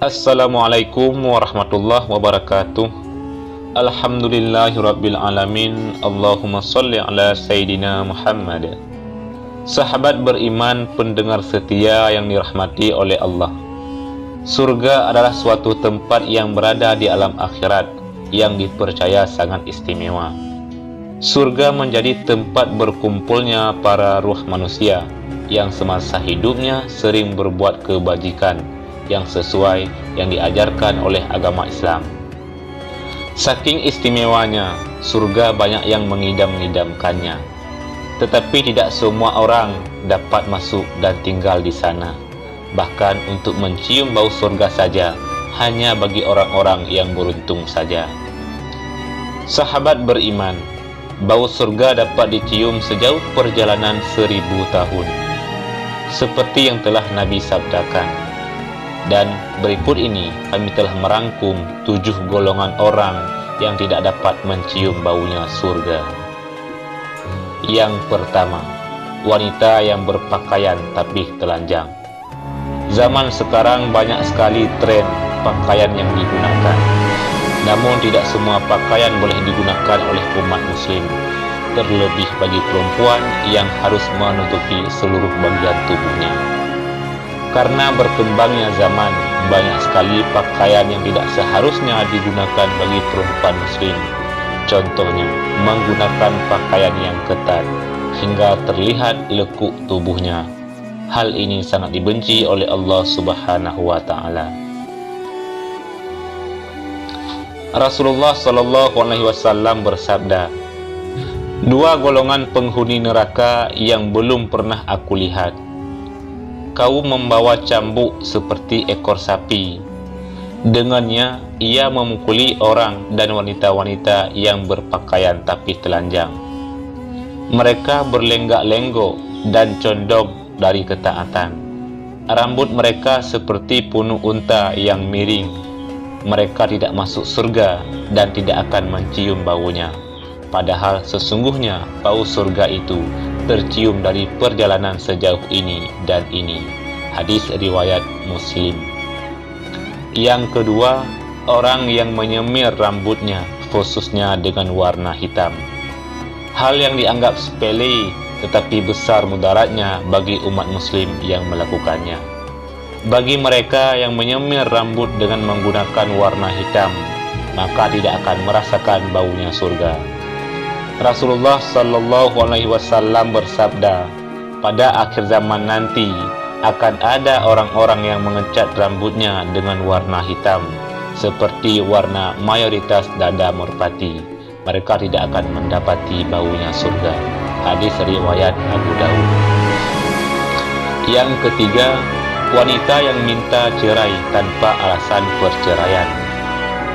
Assalamualaikum warahmatullahi wabarakatuh. Alhamdulillahirabbil alamin. Allahumma shalli ala sayidina Muhammad. Sahabat beriman, pendengar setia yang dirahmati oleh Allah. Surga adalah suatu tempat yang berada di alam akhirat yang dipercaya sangat istimewa. Surga menjadi tempat berkumpulnya para ruh manusia yang semasa hidupnya sering berbuat kebajikan yang sesuai yang diajarkan oleh agama Islam. Saking istimewanya, surga banyak yang mengidam-ngidamkannya. Tetapi tidak semua orang dapat masuk dan tinggal di sana. Bahkan untuk mencium bau surga saja, hanya bagi orang-orang yang beruntung saja. Sahabat beriman, bau surga dapat dicium sejauh perjalanan 1000 tahun. Seperti yang telah Nabi sabdakan. Dan berikut ini kami telah merangkum 7 golongan orang yang tidak dapat mencium baunya surga. Yang pertama, wanita yang berpakaian tapi telanjang. Zaman sekarang banyak sekali tren pakaian yang digunakan. Namun tidak semua pakaian boleh digunakan oleh umat muslim. Terlebih bagi perempuan yang harus menutupi seluruh bagian tubuhnya. Karena berkembangnya zaman, banyak sekali pakaian yang tidak seharusnya digunakan bagi perempuan muslim. Contohnya, menggunakan pakaian yang ketat, hingga terlihat lekuk tubuhnya. Hal ini sangat dibenci oleh Allah Subhanahu wa Ta'ala. Rasulullah SAW bersabda, "Dua golongan penghuni neraka yang belum pernah aku lihat. Kaum membawa cambuk seperti ekor sapi. Dengannya ia memukuli orang dan wanita-wanita yang berpakaian tapi telanjang. Mereka berlenggak-lenggok dan condong dari ketaatan. Rambut mereka seperti punuk unta yang miring. Mereka tidak masuk surga dan tidak akan mencium baunya. Padahal sesungguhnya bau surga itu tercium dari perjalanan sejauh ini dan ini." Hadis riwayat Muslim. Yang kedua, orang yang menyemir rambutnya khususnya dengan warna hitam. Hal yang dianggap sepele tetapi besar mudaratnya bagi umat muslim yang melakukannya. Bagi mereka yang menyemir rambut dengan menggunakan warna hitam, maka tidak akan merasakan baunya surga. Rasulullah SAW bersabda, pada akhir zaman nanti akan ada orang-orang yang mengecat rambutnya dengan warna hitam, seperti warna mayoritas dada merpati. Mereka tidak akan mendapati baunya surga. Hadis riwayat Abu Daud. Yang ketiga, wanita yang minta cerai tanpa alasan perceraian.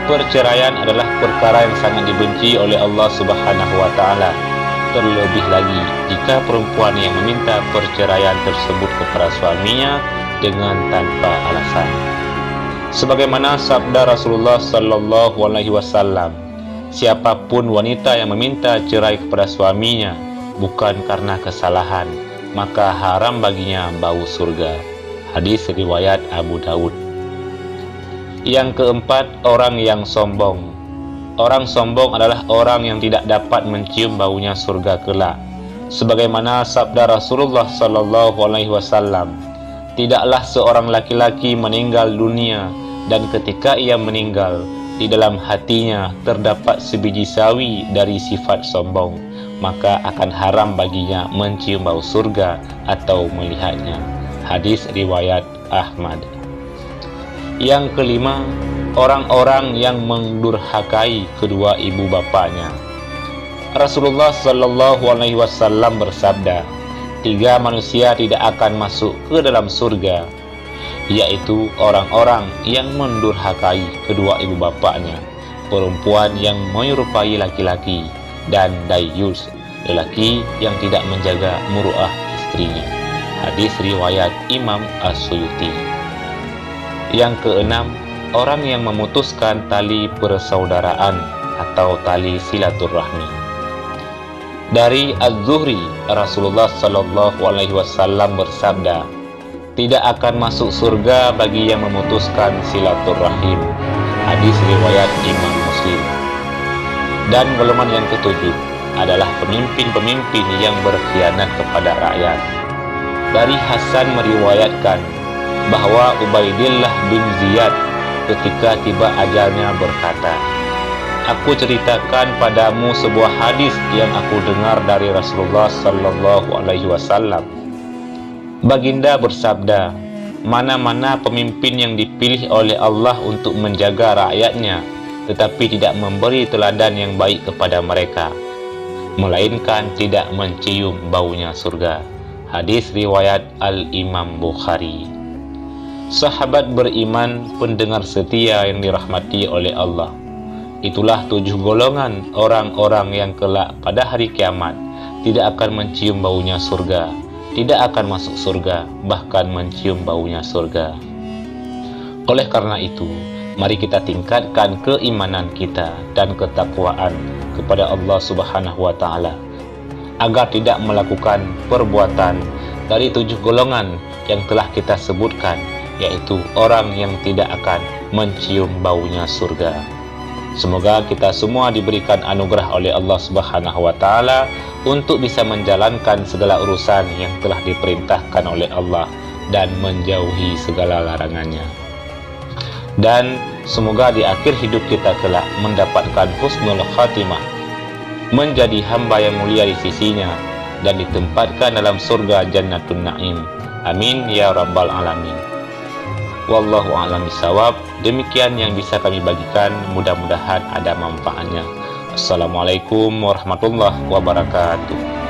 Perceraian adalah perkara yang sangat dibenci oleh Allah Subhanahu wa Ta'ala. Terlebih lagi jika perempuan yang meminta perceraian tersebut kepada suaminya dengan tanpa alasan. Sebagaimana sabda Rasulullah SAW, siapapun wanita yang meminta cerai kepada suaminya bukan karena kesalahan, maka haram baginya bau surga. Hadis riwayat Abu Daud. Yang keempat, orang yang sombong. Orang sombong adalah orang yang tidak dapat mencium baunya surga kelak. Sebagaimana sabda Rasulullah SAW, tidaklah seorang laki-laki meninggal dunia dan ketika ia meninggal, di dalam hatinya terdapat sebiji sawi dari sifat sombong, maka akan haram baginya mencium bau surga atau melihatnya. Hadis riwayat Ahmad. Yang kelima, orang-orang yang mendurhakai kedua ibu bapanya. Rasulullah SAW bersabda, 3 manusia tidak akan masuk ke dalam surga, yaitu orang-orang yang mendurhakai kedua ibu bapanya, perempuan yang menyerupai laki-laki, dan dayyus, lelaki yang tidak menjaga muruah istrinya. Hadis riwayat Imam As-Suyuti. Yang keenam, orang yang memutuskan tali persaudaraan atau tali silaturahmi. Dari Az-Zuhri, Rasulullah SAW bersabda, tidak akan masuk surga bagi yang memutuskan silaturahim. Hadis riwayat Imam Muslim. Dan golongan yang ketujuh adalah pemimpin-pemimpin yang berkhianat kepada rakyat. Dari Hasan meriwayatkan bahwa Ubaidillah bin Ziyad ketika tiba ajalnya berkata, "Aku ceritakan padamu sebuah hadis yang aku dengar dari Rasulullah sallallahu alaihi wasallam. Baginda bersabda, mana-mana pemimpin yang dipilih oleh Allah untuk menjaga rakyatnya, tetapi tidak memberi teladan yang baik kepada mereka, melainkan tidak mencium baunya surga." Hadis riwayat Al-Imam Bukhari. Sahabat beriman, pendengar setia yang dirahmati oleh Allah, itulah 7 golongan orang-orang yang kelak pada hari kiamat tidak akan mencium baunya surga, tidak akan masuk surga, bahkan mencium baunya surga. Oleh karena itu, mari kita tingkatkan keimanan kita dan ketakwaan kepada Allah Subhanahu wa Ta'ala, agar tidak melakukan perbuatan dari 7 golongan yang telah kita sebutkan, yaitu orang yang tidak akan mencium baunya surga. Semoga kita semua diberikan anugerah oleh Allah Subhanahu wa Ta'ala untuk bisa menjalankan segala urusan yang telah diperintahkan oleh Allah dan menjauhi segala larangannya. Dan semoga di akhir hidup kita kelak mendapatkan husnul khatimah, menjadi hamba yang mulia di sisinya dan ditempatkan dalam surga Jannatun Na'im. Amin ya rabbal alamin. Wallahu a'lam bishawab. Demikian yang bisa kami bagikan, mudah-mudahan ada manfaatnya. Assalamualaikum warahmatullahi wabarakatuh.